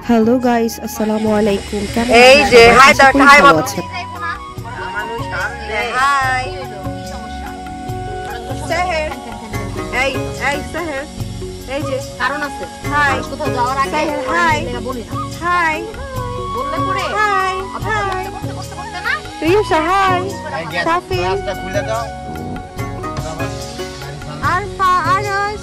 Hello guys, আসসালামু আলাইকুম। কেমন এই যে হাই দাও, হাই ভালো আছেন? হাই সেহের, এই এই সেহের, এই যে কারণ আছে। হাই কোথাও যাওয়ার আগে হাই বলি না, হাই বললে পরে হাই হাই করতে না। রিউসা হাই সাফি রাস্তা খুলে দাও। আরফা আরস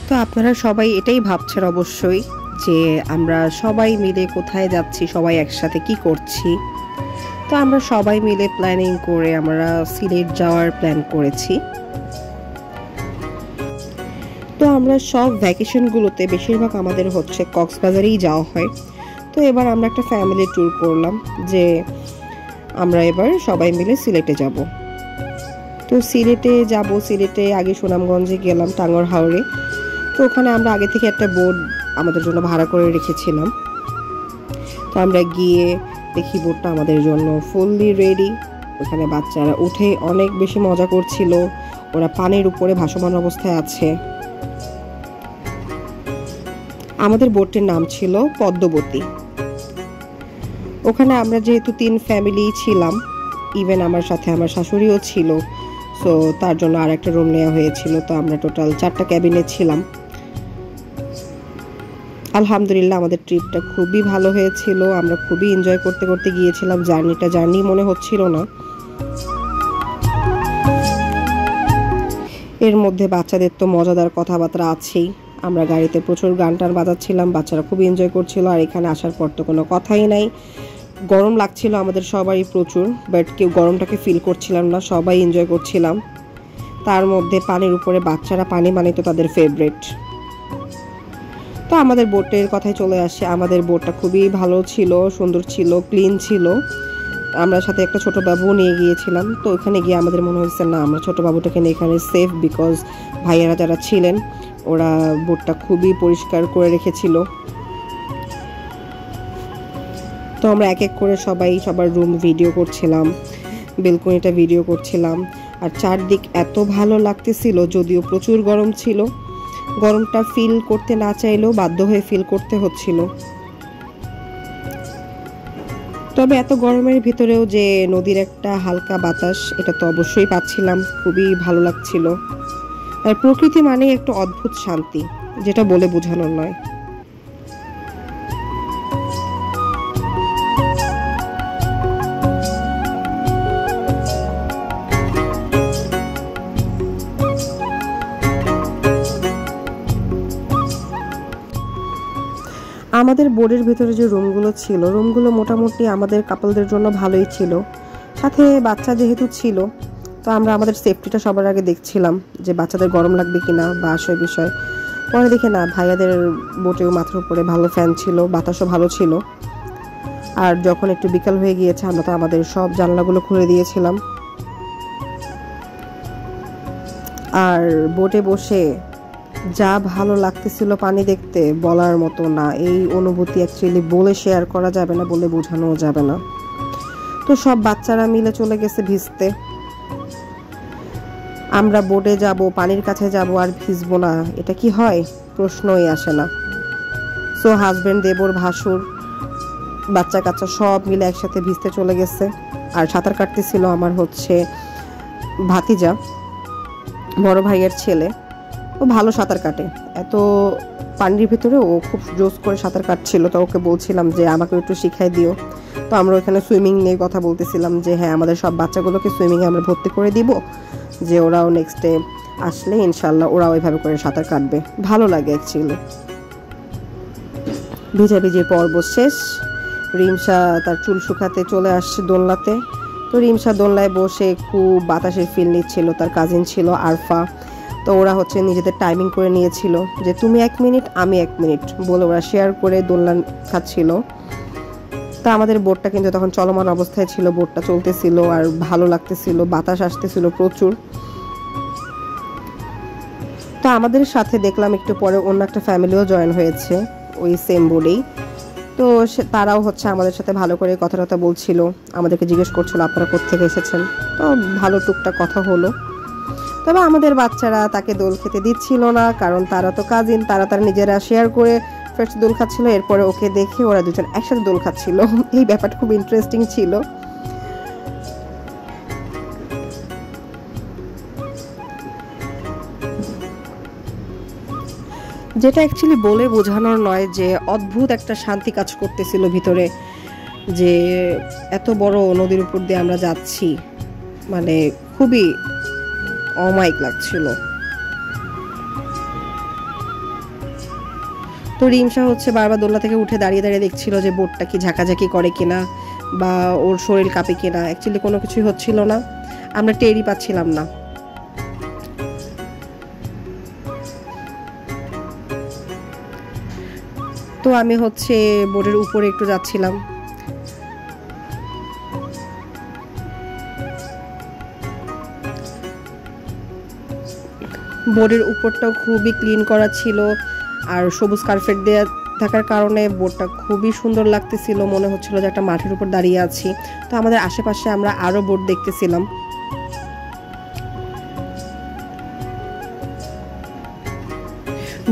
তো আপনারা সবাই এটাই ভাবছেন অবশ্যই যে আমরা সবাই মিলে কোথায় যাচ্ছি, সবাই একসাথে কি করছি। তো আমরা সবাই মিলে প্ল্যানিং করে আমরা সিলেট যাওয়ার প্ল্যান করেছি। তো আমরা সব ভ্যাকেশনগুলোতে বেশিরভাগ আমাদের হচ্ছে কক্সবাজারেই যাওয়া হয়। তো এবার আমরা একটা ফ্যামিলি ট্যুর করলাম যে আমরা এবার সবাই মিলে সিলেটে যাব। তো সিলেটে যাব, সিলেটে আগে সুনামগঞ্জে গেলাম টাঙ্গর হাওরে। তো ওখানে আমরা আগে থেকে একটা বোট আমাদের জন্য ভাড়া করে রেখেছিলাম। তো আমরা গিয়ে দেখি বোটটা আমাদের জন্য ফুললি রেডি। ওখানে বাচ্চারা উঠে অনেক বেশি মজা করছিল, ওরা পানির উপরে ভাসমান অবস্থায় আছে। আমাদের বোটটির নাম ছিল পদ্মবতী। ওখানে আমরা যেহেতু 3 ফ্যামিলি ছিলাম, ইভেন আমার সাথে আমার শাশুড়িও ছিল, সো তার জন্য আর একটা রুম নেওয়া হয়েছিল। তো আমরা টোটাল 4টা ক্যাবিনে ছিলাম। আলহামদুলিল্লাহ আমাদের ট্রিপটা খুবই ভালো হয়েছিল। আমরা খুবই এনজয় করতে করতে গিয়েছিলাম। জার্নিটা জার্নি মনে হচ্ছিল না। এর মধ্যে বাচ্চাদের তো মজাদার কথাবার্তা আছেই। আমরা গাড়িতে প্রচুর গান টান বাজাচ্ছিলাম, বাচ্চারা খুবই এনজয় করছিল। আর এখানে আসার পর তো কোনো কথাই নাই। গরম লাগছিল আমাদের সবারই প্রচুর, বাট কেউ গরমটাকে ফিল করছিলাম না, সবাই এনজয় করছিলাম। তার মধ্যে পানির উপরে বাচ্চারা পানি মানে তো তাদের ফেভারিট। তো আমাদের বোটের কথায় চলে আসে। আমাদের বোটটা খুবই ভালো ছিল, সুন্দর ছিল, ক্লিন ছিল। আমরা সাথে একটা ছোট বাবু নিয়ে গিয়েছিলাম। তো ওখানে গিয়ে আমাদের মনে হয়েছে না, আমরা ছোট বাবুটাকে নিয়ে এখানে সেফ, বিকজ ভাইয়েরা যারা ছিলেন ওরা বোটটা খুবই পরিষ্কার করে রেখেছিল। তো আমরা এক এক করে সবাই সবার রুম ভিডিও করছিলাম, বেলকনিটা ভিডিও করছিলাম। আর চারদিক এত ভালো লাগতেছিল, যদিও প্রচুর গরম ছিল। গরমটা ফিল করতে না চাইলেও বাধ্য হয়ে ফিল করতে হচ্ছিল। তবে এত গরমের ভিতরেও যে নদীর একটা হালকা বাতাস, এটা তো অবশ্যই পাচ্ছিলাম, খুবই ভালো লাগছিল। আর প্রকৃতি মানে একটা অদ্ভুত শান্তি, যেটা বলে বোঝানোর নয়। আমাদের বোর্ডের ভিতরে যে রুমগুলো ছিল, রুমগুলো মোটামুটি আমাদের কাপলদের জন্য ভালোই ছিল। সাথে বাচ্চা যেহেতু ছিল, তো আমরা আমাদের সেফটিটা সবার আগে দেখছিলাম যে বাচ্চাদের গরম লাগবে কিনা বা আসে বিষয়। পরে দেখে না, ভাইয়াদের বোটেও মাথার উপরে ভালো ফ্যান ছিল, বাতাসও ভালো ছিল। আর যখন একটু বিকাল হয়ে গিয়েছে, আমরা তো আমাদের সব জানলাগুলো খুলে দিয়েছিলাম। আর বোটে বসে যা ভালো লাগতেছিল পানি দেখতে, বলার মতো না। এই অনুভূতি অ্যাকচুয়ালি বলে শেয়ার করা যাবে না, বলে বোঝানোও যাবে না। তো সব বাচ্চারা মিলে চলে গেছে ভিজতে। আমরা বোটে যাব, পানির কাছে যাব আর ভিজবো না, এটা কি হয়? প্রশ্নই আসে না। সো হাজবেন্ড, দেবর, ভাসুর, বাচ্চা কাচ্চা সব মিলে একসাথে ভিজতে চলে গেছে। আর সাঁতার কাটতেছিল আমার হচ্ছে ভাতিজা, বড় ভাইয়ের ছেলে। ও ভালো সাঁতার কাটে, এত পানির ভিতরে ও খুব জোস করে সাঁতার কাটছিল। তো ওকে বলছিলাম যে আমাকে একটু শিখাই দিও। তো আমরা ওখানে সুইমিং নিয়ে কথা বলতেছিলাম যে হ্যাঁ, আমাদের সব বাচ্চাগুলোকে সুইমিংয়ে আমরা ভর্তি করে দিব, যে ওরাও নেক্সট ডে আসলে ইনশাল্লাহ ওরাও ওইভাবে করে সাঁতার কাটবে। ভালো লাগে অ্যাকচুয়ালি। ভিজাভিজির পর্ব শেষ। রিমসা তার চুল শুকাতে চলে আসছে দোলনাতে। তো রিমসা দোলনায় বসে খুব বাতাসের ফিল নিচ্ছিল। তার কাজিন ছিল আরফা। তো ওরা হচ্ছে নিজেদের টাইমিং করে নিয়েছিল যে তুমি 1 মিনিট আমি 1 মিনিট বলে ওরা শেয়ার করে দোলনা খাচ্ছিল। তা আমাদের বোটটা কিন্তু তখন চলমান অবস্থায় ছিল, বোটটা চলতেছিল আর ভালো লাগতেছিল, বাতাস আসতেছিল প্রচুর। তো আমাদের সাথে দেখলাম একটু পরে অন্য একটা ফ্যামিলিও জয়েন হয়েছে ওই সেম বোর্ডেই। তো তারাও হচ্ছে আমাদের সাথে ভালো করে কথাটা বলছিল, আমাদেরকে জিজ্ঞেস করছিল আপনারা কোত্থেকে এসেছেন। তো ভালো টুকটাক কথা হলো। তবে আমাদের বাচ্চারা তাকে দোল খেতে দিচ্ছিল না, কারণ তারা তো কাজিন, তারা নিজেরা শেয়ার করে ফার্স্ট দোল খাচ্ছিল, এরপরে ওকে দেখে ওরা দুজন একসাথে দোল খাচ্ছিল। এই ব্যাপারটা খুব ইন্টারেস্টিং ছিল। যেটা অ্যাকচুয়ালি বলে বোঝানোর নয়, যে অদ্ভুত একটা শান্তি কাজ করতেছিল ভিতরে, যে এত বড় নদীর উপর দিয়ে আমরা যাচ্ছি, মানে খুবই অমায়িক লাগছিল। তো রিমসা হচ্ছে বারবার দোলনা থেকে উঠে দাঁড়িয়ে দাঁড়িয়ে দেখছিল যে বোটটা কি ঝাঁকাঝাঁকি করে কিনা বা ওর শরীর কাঁপে কিনা। অ্যাকচুয়ালি কোনো কিছুই হচ্ছিল না, আমরা টেরই পাচ্ছিলাম না। তো আমি হচ্ছে বোটের উপরে একটু যাচ্ছিলাম। বোটের উপরটাও খুবই ক্লিন করা ছিল, আর সবুজ কার্পেট দেওয়া থাকার কারণে বোটটা খুবই সুন্দর লাগতেছিল, মনে হচ্ছিল যে একটা মাঠের উপর দাঁড়িয়ে আছি। তো আমাদের আশেপাশে আমরা আরো বোট দেখতেছিলাম।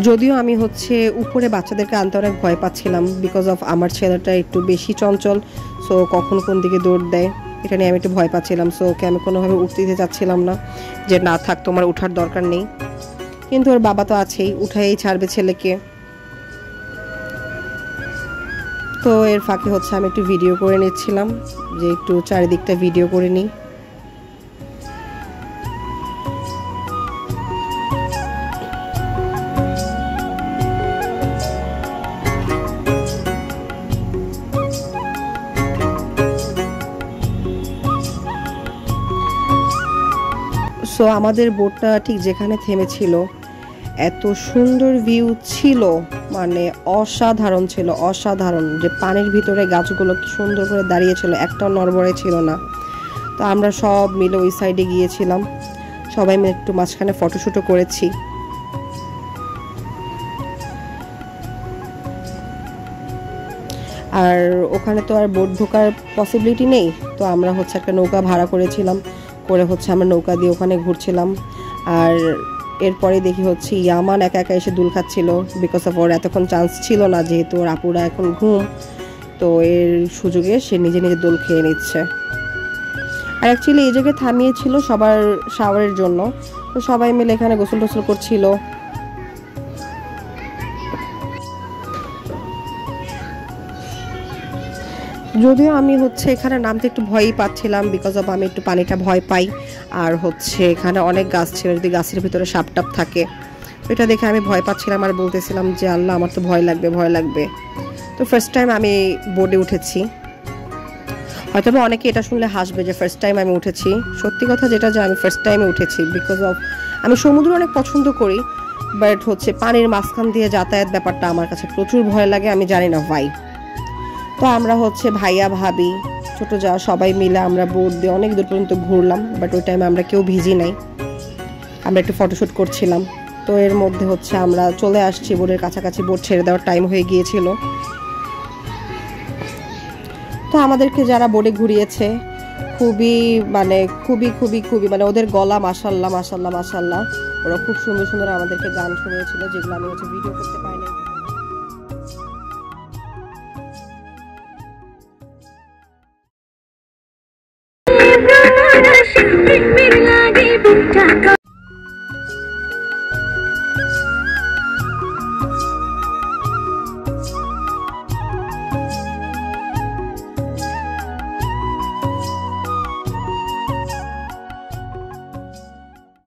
যদিও আমি হচ্ছে উপরে বাচ্চাদেরকে আনতে অনেক ভয় পাচ্ছিলাম, বিকজ অফ আমার ছেলেটা একটু বেশি চঞ্চল, সো কখন কোন দিকে দৌড় দেয় এটা নিয়ে আমি একটু ভয় পাচ্ছিলাম। সো ওকে আমি কোনোভাবে উঠতে দিতে চাচ্ছিলাম না, যে না থাক, তোমার উঠার দরকার নেই। কিন্তু ওর বাবা তো আছেই, উঠাই ছাড়বে ছেলেকে। তো এর ফাঁকে হচ্ছে আমি একটু ভিডিও করে নিচ্ছিলাম, যে একটু চারিদিকটা ভিডিও করে নিই। সো আমাদের বোটটা ঠিক যেখানে থেমেছিল, এত সুন্দর ভিউ ছিল, মানে অসাধারণ ছিল, অসাধারণ। যে পানির ভিতরে গাছগুলো কি সুন্দর করে দাঁড়িয়েছিল, একটাও নড়বড়ে ছিল না। তো আমরা সব মিলে ওই সাইডে গিয়েছিলাম, সবাই মিলে একটু মাঝখানে ফটোশুটও করেছি। আর ওখানে তো আর বোট ঢোকার পসিবিলিটি নেই, তো আমরা হচ্ছে একটা নৌকা ভাড়া করেছিলাম, করে হচ্ছে আমরা নৌকা দিয়ে ওখানে ঘুরছিলাম। আর এরপরে দেখি হচ্ছে ইয়ামান একা একা এসে দুল খাচ্ছিল, বিকজ অফ ওর এতক্ষণ চান্স ছিল না, যেহেতু ওর আপুরা এখন ঘুম, তো এর সুযোগে সে নিজে নিজে দোল খেয়ে নিচ্ছে। আর অ্যাকচুয়ালি এই জায়গায় থামিয়েছিল সবার শাওয়ারের জন্য, তো সবাই মিলে এখানে গোসল টোসল করছিল। যদিও আমি হচ্ছে এখানে নামতে একটু ভয়ই পাচ্ছিলাম, বিকজ অফ আমি একটু পানিটা ভয় পাই। আর হচ্ছে এখানে অনেক গাছ ছিল, যদি গাছের ভিতরে সাপ টাপ থাকে, এটা দেখে আমি ভয় পাচ্ছিলাম আর বলতেছিলাম যে আল্লাহ আমার তো ভয় লাগবে, ভয় লাগবে। তো ফার্স্ট টাইম আমি বোর্ডে উঠেছি, হয়তো অনেকে এটা শুনলে হাসবে যে ফার্স্ট টাইম আমি উঠেছি। সত্যি কথা যেটা, যে আমি ফার্স্ট টাইমে উঠেছি, বিকজ অফ আমি সমুদ্র অনেক পছন্দ করি, বাট হচ্ছে পানির মাঝখান দিয়ে যাতায়াত ব্যাপারটা আমার কাছে প্রচুর ভয় লাগে, আমি জানি না ভাই। তো আমরা হচ্ছে ভাইয়া ভাবি ছোট যা সবাই মিলে আমরা বোট দিয়ে অনেক দূর পর্যন্ত ঘুরলাম, বাট ওই টাইমে আমরা কেউ ভিজি নাই, আমরা একটু ফটোশ্যুট করছিলাম। তো এর মধ্যে হচ্ছে আমরা চলে আসছি বোটের কাছাকাছি, বোট ছেড়ে দেওয়ার টাইম হয়ে গিয়েছিল। তো আমাদেরকে যারা বোটে ঘুরিয়েছে খুবই মানে খুবই খুবই খুবই মানে ওদের গলা মাশাল্লাহ মাশাল্লাহ মাশাল্লাহ, ওরা খুব সুন্দর সুন্দর আমাদেরকে গান শুনিয়েছিল, যেগুলো আমি হচ্ছে ভিডিও করতে পারিনি।